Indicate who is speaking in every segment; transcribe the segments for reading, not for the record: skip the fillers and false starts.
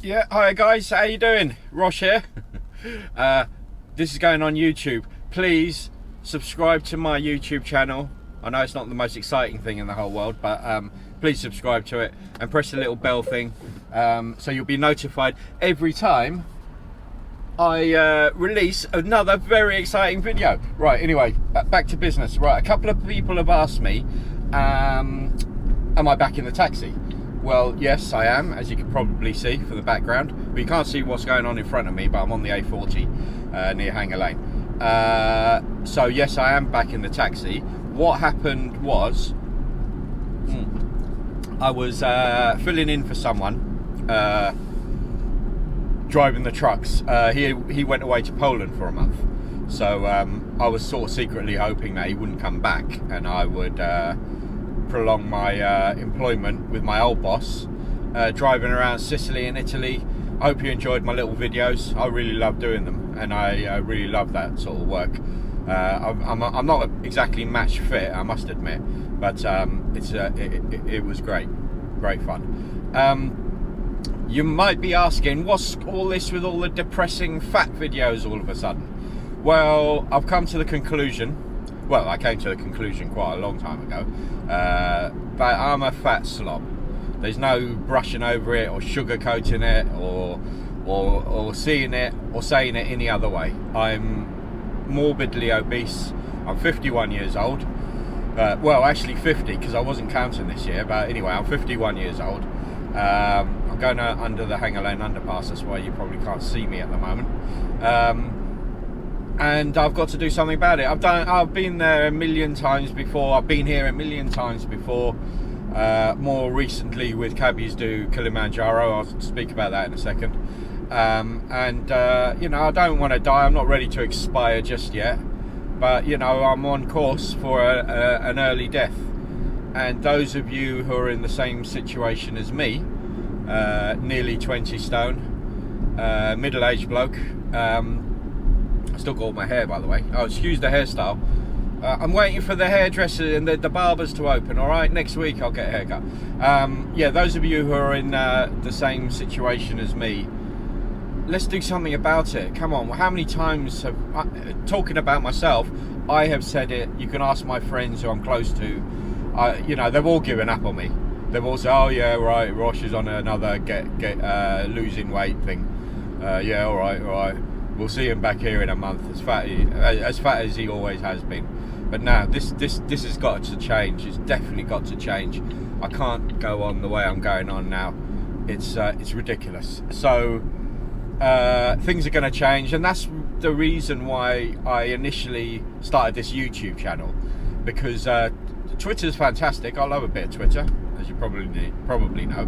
Speaker 1: Yeah, hi guys, how you doing? Rosh here. This is going on YouTube. Please subscribe to my YouTube channel. I know it's not the most exciting thing in the whole world, but please subscribe to it and press the little bell thing so you'll be notified every time I release another very exciting video. Right, anyway, back to business. Right, a couple of people have asked me, am I back in the taxi? Well, yes, I am, as you can probably see from the background. But you can't see what's going on in front of me, but I'm on the A40 near Hanger Lane. So, yes, I am back in the taxi. What happened was, I was filling in for someone, driving the trucks. He went away to Poland for a month. So, I was sort of secretly hoping that he wouldn't come back and I would prolong my employment with my old boss, driving around Sicily and Italy. I hope you enjoyed my little videos. I really love doing them, and I really love that sort of work. I'm not exactly match fit, I must admit, but it was great fun. You might be asking, what's all this with all the depressing fat videos all of a sudden? Well, I've come to the conclusion. Well, I came to the conclusion quite a long time ago that I'm a fat slob. There's no brushing over it or sugarcoating it or seeing it or saying it any other way. I'm morbidly obese. I'm 51 years old. Well, actually 50 because I wasn't counting this year. But anyway, I'm 51 years old. I'm going under the Hanger Lane underpass. That's why you probably can't see me at the moment. And I've got to do something about it. I've been there a million times before. I've been here a million times before. More recently with Cabbies Do Kilimanjaro. I'll speak about that in a second. You know, I don't want to die. I'm not ready to expire just yet. But you know, I'm on course for an early death. And those of you who are in the same situation as me, nearly 20 stone, middle-aged bloke. I still got all my hair, by the way. Oh, excuse the hairstyle. I'm waiting for the hairdresser and the barbers to open. All right, next week I'll get a haircut. Yeah, those of you who are in the same situation as me, let's do something about it. Come on, how many times have talking about myself? I have said it. You can ask my friends who I'm close to. You know, they've all given up on me. They've all said, "Oh yeah, right. Rosh is on another losing weight thing." Yeah, all right. We'll see him back here in a month, as fat as he always has been. But now this has got to change. It's definitely got to change. I can't go on the way I'm going on now. It's ridiculous. So things are going to change, and that's the reason why I initially started this YouTube channel. Because Twitter's fantastic. I love a bit of Twitter, as you probably know.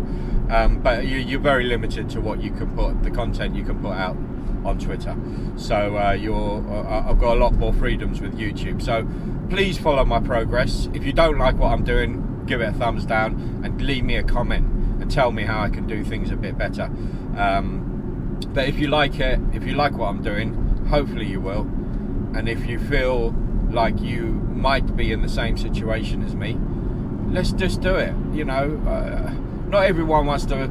Speaker 1: But you're very limited to what you can put, the content you can put out on Twitter. So I've got a lot more freedoms with YouTube. So please follow my progress. If you don't like what I'm doing, give it a thumbs down and leave me a comment and tell me how I can do things a bit better. But if you like it, if you like what I'm doing, hopefully you will. And if you feel like you might be in the same situation as me, let's just do it. You know, not everyone wants to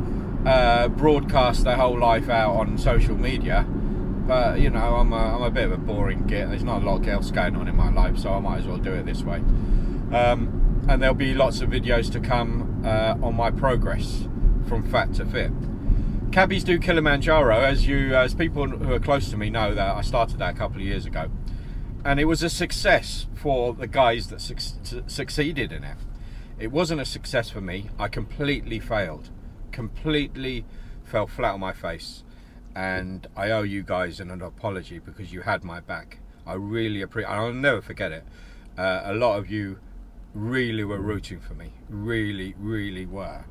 Speaker 1: broadcast their whole life out on social media, but you know, I'm a bit of a boring git. There's not a lot else going on in my life, so I might as well do it this way. And there'll be lots of videos to come on my progress from fat to fit. Cabbies Do Kilimanjaro, as people who are close to me know, that I started that a couple of years ago, and it was a success for the guys that succeeded in it. It wasn't a success for me. I completely failed. Completely fell flat on my face, and I owe you guys an apology because you had my back. I really appreciate. I'll never forget it. A lot of you really were rooting for me, really were,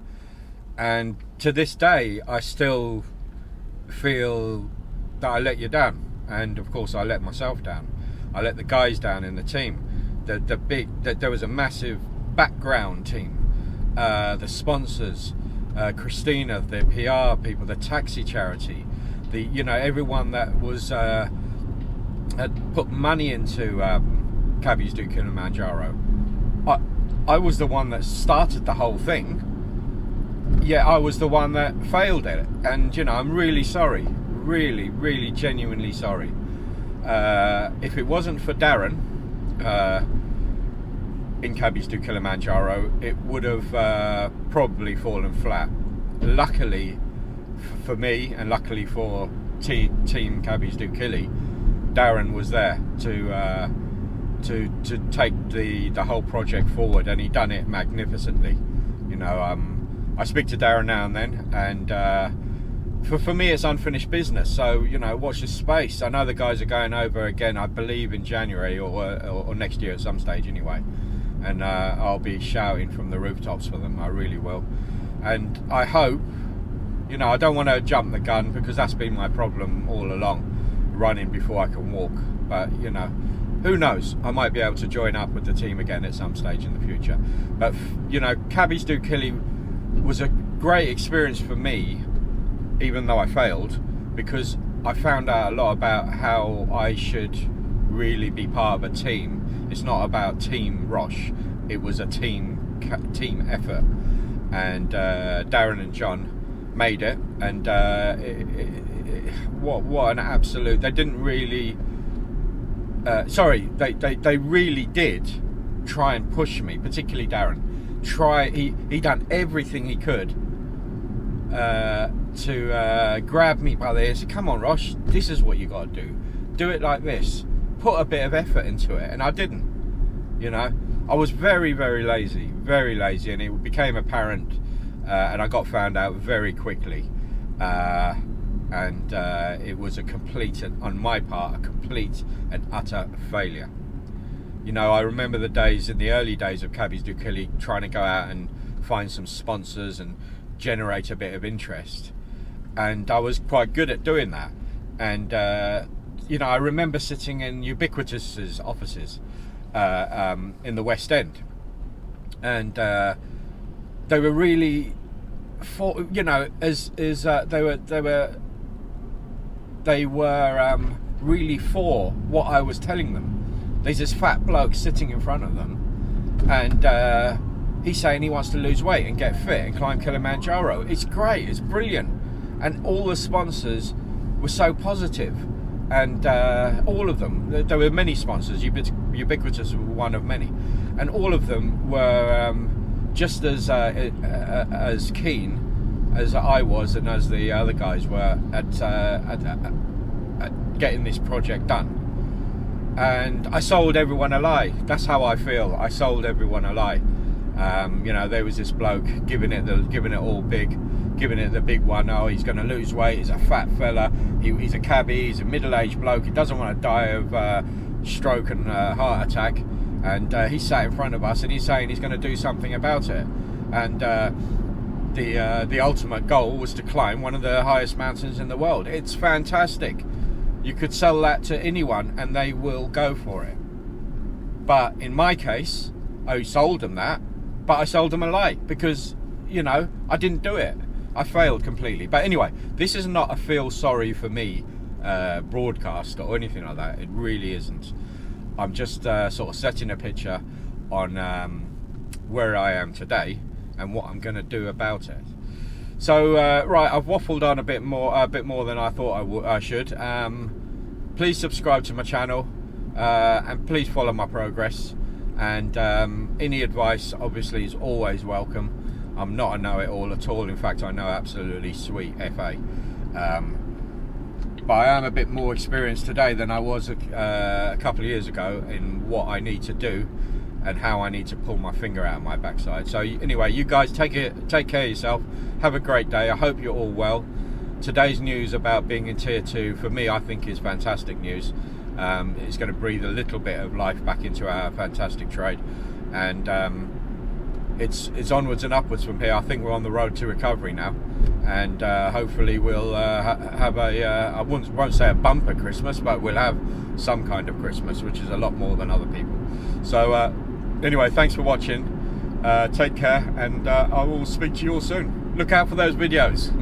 Speaker 1: and to this day I still feel that I let you down, and of course I let myself down. I let the guys down in the team. There was a massive background team, the sponsors, Christina, the PR people, the taxi charity, everyone that was had put money into Cabbies Do Kilimanjaro. I was the one that started the whole thing. yeah, I was the one that failed at it, and you know, I'm really sorry, really genuinely sorry. If it wasn't for Darren in Cabbies Do Kilimanjaro, it would have probably fallen flat. Luckily for me, and luckily for Team Cabbies Do Kili, Darren was there to take the whole project forward, and he done it magnificently. You know, I speak to Darren now and then, and for me it's unfinished business, so you know, watch this space. I know the guys are going over again, I believe in January or next year at some stage anyway, and I'll be shouting from the rooftops for them. I really will. And I hope, you know, I don't want to jump the gun, because that's been my problem all along, running before I can walk. But you know, who knows, I might be able to join up with the team again at some stage in the future. But you know, Cabbies Do Kili was a great experience for me, even though I failed, because I found out a lot about how I should really be part of a team. It's not about Team Roche, it was a team effort, and Darren and John made it, and what an absolute, they didn't really they really did try and push me, particularly Darren. He done everything he could to grab me by the ear and say, come on Rosh, this is what you got to do it like this, put a bit of effort into it. And I didn't, you know, I was very lazy, and it became apparent, and I got found out very quickly, and it was a complete, on my part, a complete and utter failure. You know, I remember the days, in the early days of Cabbies Do Kili, trying to go out and find some sponsors and generate a bit of interest, and I was quite good at doing that. And you know, I remember sitting in Ubiquitous's offices in the West End, and they were really for, you know, they were really for what I was telling them. There's this fat bloke sitting in front of them, and he's saying he wants to lose weight and get fit and climb Kilimanjaro. It's great, it's brilliant. And all the sponsors were so positive, and all of them, there were many sponsors, Ubiquitous was one of many, and all of them were just as keen as I was, and as the other guys were, at getting this project done. And I sold everyone a lie. That's how I feel. I sold everyone a lie. You know, there was this bloke giving it all big, giving it the big one. Oh, he's going to lose weight. He's a fat fella. He's a cabbie. He's a middle-aged bloke. He doesn't want to die of stroke and heart attack. And he sat in front of us, and he's saying he's going to do something about it. And the ultimate goal was to climb one of the highest mountains in the world. It's fantastic. You could sell that to anyone and they will go for it. But in my case, I sold them that, but I sold them a lie, because, you know, I didn't do it. I failed completely. But anyway, this is not a feel sorry for me broadcast or anything like that. It really isn't. I'm just sort of setting a picture on where I am today and what I'm going to do about it. So right, I've waffled on a bit more than I thought I should. Please subscribe to my channel, and please follow my progress. And any advice, obviously, is always welcome. I'm not a know-it-all at all. In fact, I know absolutely sweet FA. But I am a bit more experienced today than I was a couple of years ago in what I need to do and how I need to pull my finger out of my backside. So anyway, you guys take care of yourself. Have a great day. I hope you're all well. Today's news about being in tier 2, for me, I think is fantastic news. It's going to breathe a little bit of life back into our fantastic trade, and it's onwards and upwards from here. I think we're on the road to recovery now, and hopefully we'll have I won't say a bumper Christmas, but we'll have some kind of Christmas, which is a lot more than other people. So anyway, thanks for watching. Take care, and I will speak to you all soon. Look out for those videos.